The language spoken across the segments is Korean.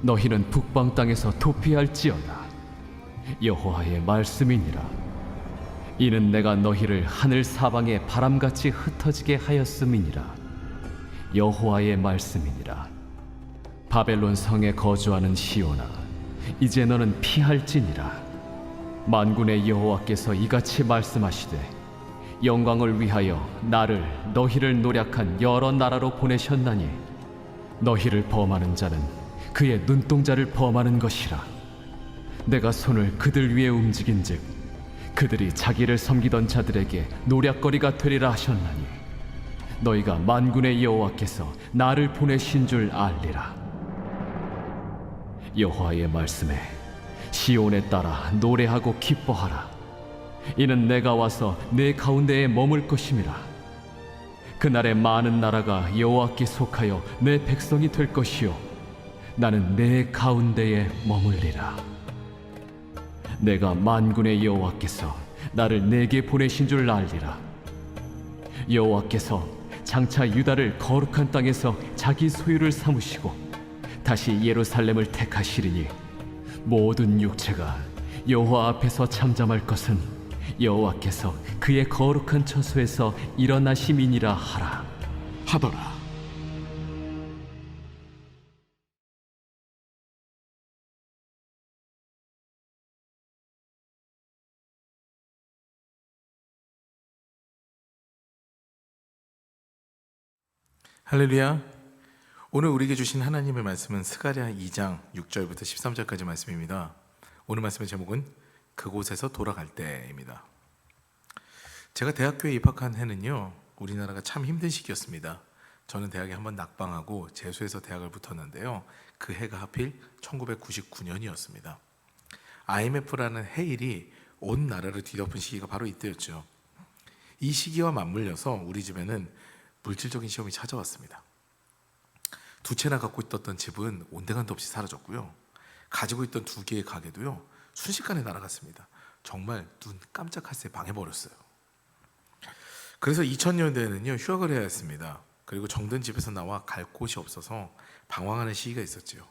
너희는 북방 땅에서 도피할지어다. 여호와의 말씀이니라. 이는 내가 너희를 하늘 사방에 바람같이 흩어지게 하였음이니라. 여호와의 말씀이니라. 바벨론 성에 거주하는 시온아, 이제 너는 피할지니라. 만군의 여호와께서 이같이 말씀하시되, 영광을 위하여 나를 너희를 노략한 여러 나라로 보내셨나니 너희를 범하는 자는 그의 눈동자를 범하는 것이라. 내가 손을 그들 위에 움직인즉 그들이 자기를 섬기던 자들에게 노략거리가 되리라 하셨나니 너희가 만군의 여호와께서 나를 보내신 줄 알리라. 여호와의 말씀에 시온에 따라 노래하고 기뻐하라. 이는 내가 와서 내 가운데에 머물 것임이라. 그날에 많은 나라가 여호와께 속하여 내 백성이 될 것이요 나는 내 가운데에 머물리라. 내가 만군의 여호와께서 나를 내게 보내신 줄 알리라. 여호와께서 장차 유다를 거룩한 땅에서 자기 소유를 삼으시고 다시 예루살렘을 택하시리니 모든 육체가 여호와 앞에서 잠잠할 것은 여호와께서 그의 거룩한 처소에서 일어나심이니라 하더라. 할렐루야. 오늘 우리에게 주신 하나님의 말씀은 스가랴 2장 6절부터 13절까지 말씀입니다. 오늘 말씀의 제목은 그곳에서 돌아갈 때입니다. 제가 대학교에 입학한 해는요, 우리나라가 참 힘든 시기였습니다. 저는 대학에 한번 낙방하고 재수해서 대학을 붙었는데요, 그 해가 하필 1999년이었습니다. IMF라는 해일이 온 나라를 뒤덮은 시기가 바로 이때였죠. 이 시기와 맞물려서 우리 집에는 물질적인 시험이 찾아왔습니다. 두 채나 갖고 있었던 집은 온데간도 없이 사라졌고요, 가지고 있던 두 개의 가게도요 순식간에 날아갔습니다. 정말 눈 깜짝할 새 망해버렸어요. 그래서 2000년대에는요 휴학을 해야 했습니다. 그리고 정든 집에서 나와 갈 곳이 없어서 방황하는 시기가 있었죠.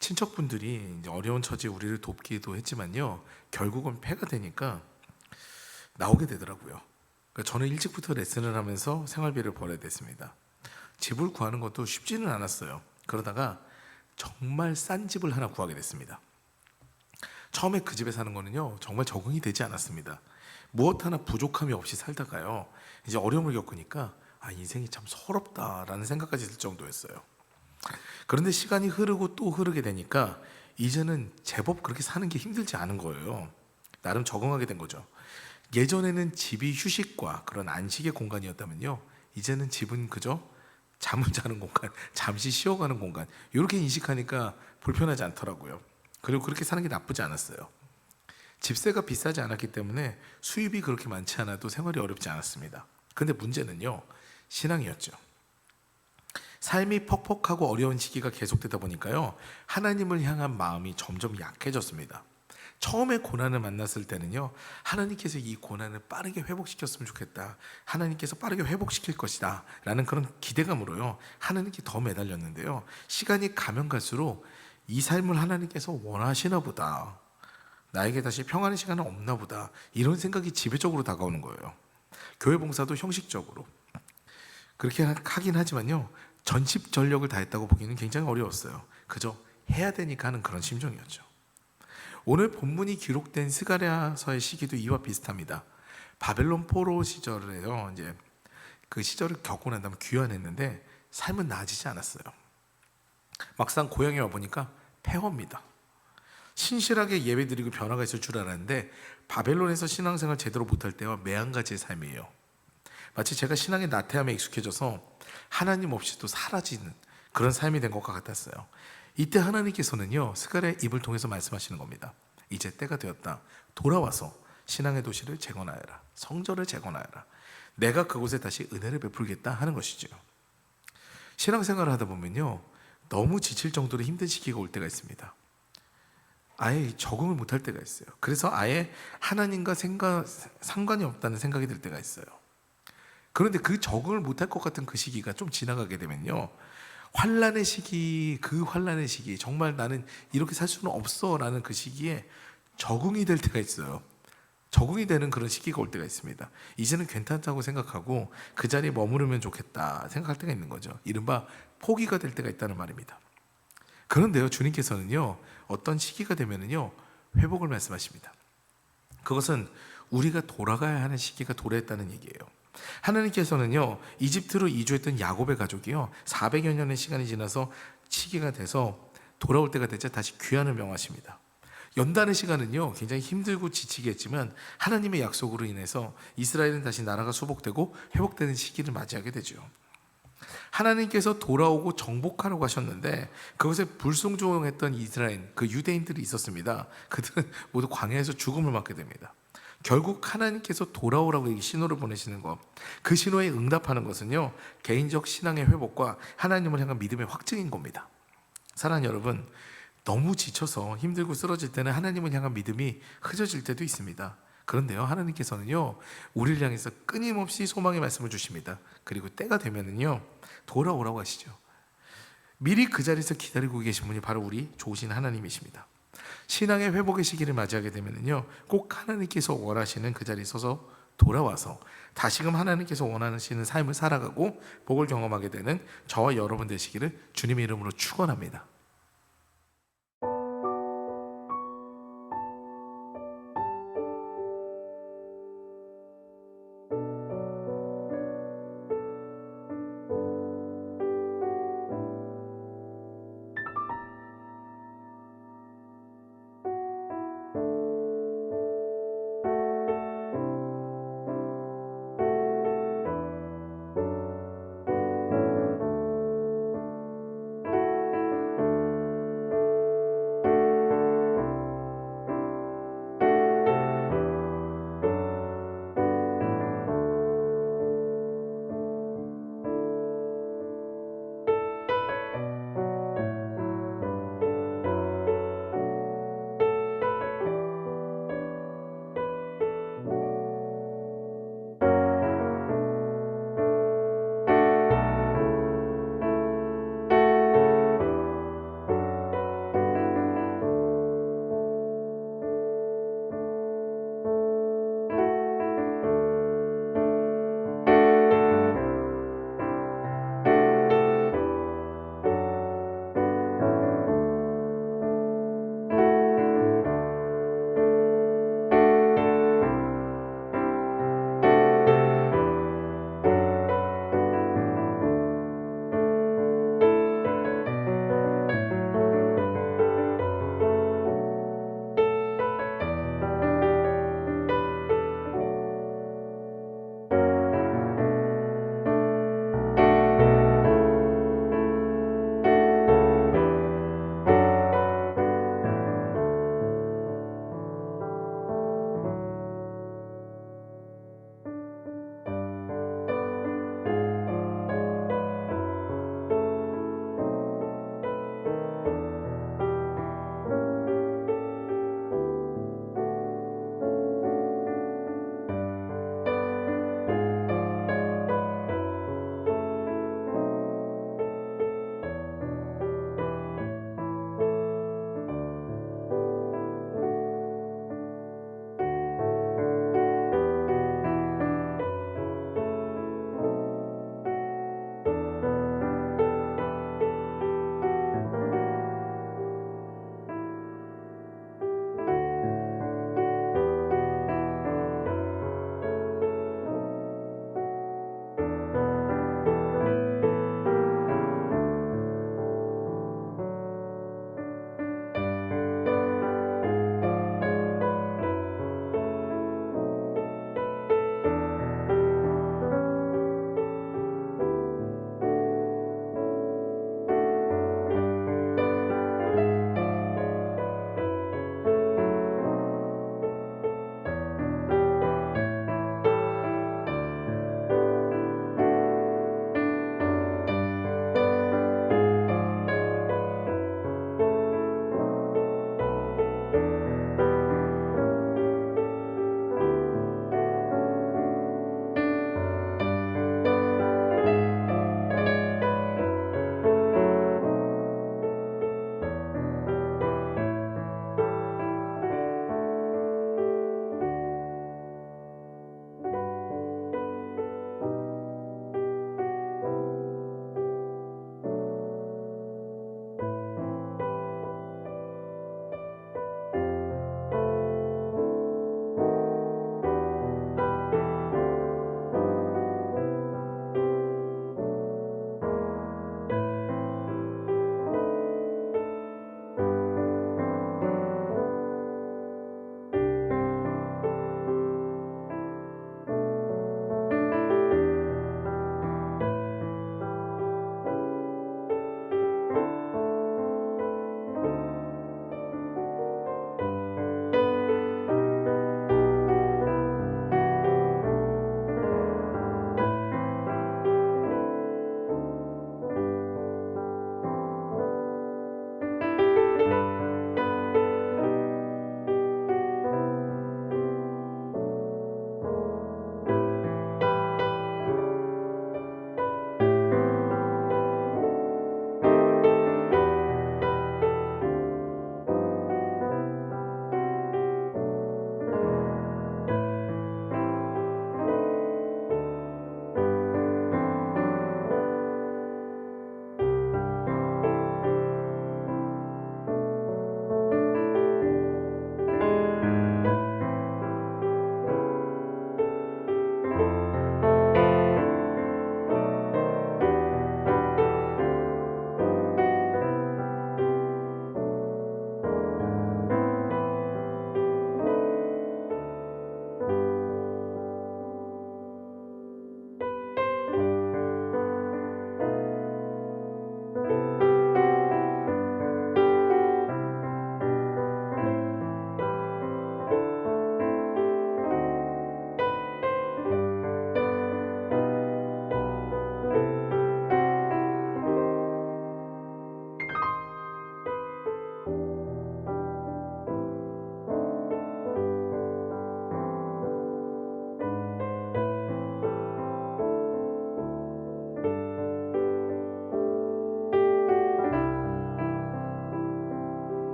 친척분들이 이제 어려운 처지에 우리를 돕기도 했지만요, 결국은 폐가 되니까 나오게 되더라고요. 그러니까 저는 일찍부터 레슨을 하면서 생활비를 벌어야 됐습니다. 집을 구하는 것도 쉽지는 않았어요. 그러다가 정말 싼 집을 하나 구하게 됐습니다. 처음에 그 집에 사는 거는요 정말 적응이 되지 않았습니다. 무엇 하나 부족함이 없이 살다가요, 이제 어려움을 겪으니까 인생이 참 서럽다라는 생각까지 들 정도였어요. 그런데 시간이 흐르고 또 흐르게 되니까 이제는 제법 그렇게 사는 게 힘들지 않은 거예요. 나름 적응하게 된 거죠. 예전에는 집이 휴식과 그런 안식의 공간이었다면요, 이제는 집은 그저 잠을 자는 공간, 잠시 쉬어가는 공간, 이렇게 인식하니까 불편하지 않더라고요. 그리고 그렇게 사는 게 나쁘지 않았어요. 집세가 비싸지 않았기 때문에 수입이 그렇게 많지 않아도 생활이 어렵지 않았습니다. 그런데 문제는요, 신앙이었죠. 삶이 퍽퍽하고 어려운 시기가 계속되다 보니까요, 하나님을 향한 마음이 점점 약해졌습니다. 처음에 고난을 만났을 때는요, 하나님께서 이 고난을 빠르게 회복시켰으면 좋겠다, 하나님께서 빠르게 회복시킬 것이다 라는 그런 기대감으로요 하나님께 더 매달렸는데요, 시간이 가면 갈수록 이 삶을 하나님께서 원하시나 보다, 나에게 다시 평안의 시간은 없나 보다, 이런 생각이 지배적으로 다가오는 거예요. 교회 봉사도 형식적으로 그렇게 하긴 하지만요, 전심전력을 다했다고 보기는 굉장히 어려웠어요. 그저 해야 되니까 하는 그런 심정이었죠. 오늘 본문이 기록된 스가랴서의 시기도 이와 비슷합니다. 바벨론 포로 시절에요, 이제 그 시절을 겪고 난 다음에 귀환했는데 삶은 나아지지 않았어요. 막상 고향에 와 보니까 폐허입니다. 신실하게 예배드리고 변화가 있을 줄 알았는데 바벨론에서 신앙생활 제대로 못할 때와 매한가지의 삶이에요. 마치 제가 신앙의 나태함에 익숙해져서 하나님 없이도 사라지는 그런 삶이 된 것과 같았어요. 이때 하나님께서는요 스가랴의 입을 통해서 말씀하시는 겁니다. 이제 때가 되었다. 돌아와서 신앙의 도시를 재건하여라. 성전을 재건하여라. 내가 그곳에 다시 은혜를 베풀겠다 하는 것이죠. 신앙생활을 하다 보면요 너무 지칠 정도로 힘든 시기가 올 때가 있습니다. 아예 적응을 못할 때가 있어요. 그래서 아예 하나님과 상관이 없다는 생각이 들 때가 있어요. 그런데 그 적응을 못할 것 같은 그 시기가 좀 지나가게 되면요 환란의 시기, 그 환란의 시기, 정말 나는 이렇게 살 수는 없어라는 그 시기에 적응이 될 때가 있어요. 적응이 되는 그런 시기가 올 때가 있습니다. 이제는 괜찮다고 생각하고 그 자리에 머무르면 좋겠다 생각할 때가 있는 거죠. 이른바 포기가 될 때가 있다는 말입니다. 그런데요, 주님께서는요, 어떤 시기가 되면은요, 회복을 말씀하십니다. 그것은 우리가 돌아가야 하는 시기가 도래했다는 얘기예요. 하나님께서는요, 이집트로 이주했던 야곱의 가족이요, 400여 년의 시간이 지나서 시기가 돼서 돌아올 때가 되자 다시 귀환을 명하십니다. 연단의 시간은요, 굉장히 힘들고 지치겠지만 하나님의 약속으로 인해서 이스라엘은 다시 나라가 수복되고 회복되는 시기를 맞이하게 되죠. 하나님께서 돌아오고 정복하라고 하셨는데 그것에 불순종했던 이스라엘, 그 유대인들이 있었습니다. 그들은 모두 광야에서 죽음을 맞게 됩니다. 결국 하나님께서 돌아오라고 신호를 보내시는 것, 그 신호에 응답하는 것은요, 개인적 신앙의 회복과 하나님을 향한 믿음의 확증인 겁니다. 사랑하는 여러분, 너무 지쳐서 힘들고 쓰러질 때는 하나님을 향한 믿음이 흐려질 때도 있습니다. 그런데요, 하나님께서는요, 우리를 향해서 끊임없이 소망의 말씀을 주십니다. 그리고 때가 되면은요, 돌아오라고 하시죠. 미리 그 자리에서 기다리고 계신 분이 바로 우리 좋으신 하나님이십니다. 신앙의 회복의 시기를 맞이하게 되면은요, 꼭 하나님께서 원하시는 그 자리에 서서 돌아와서 다시금 하나님께서 원하시는 삶을 살아가고 복을 경험하게 되는 저와 여러분 되시기를 주님의 이름으로 축원합니다.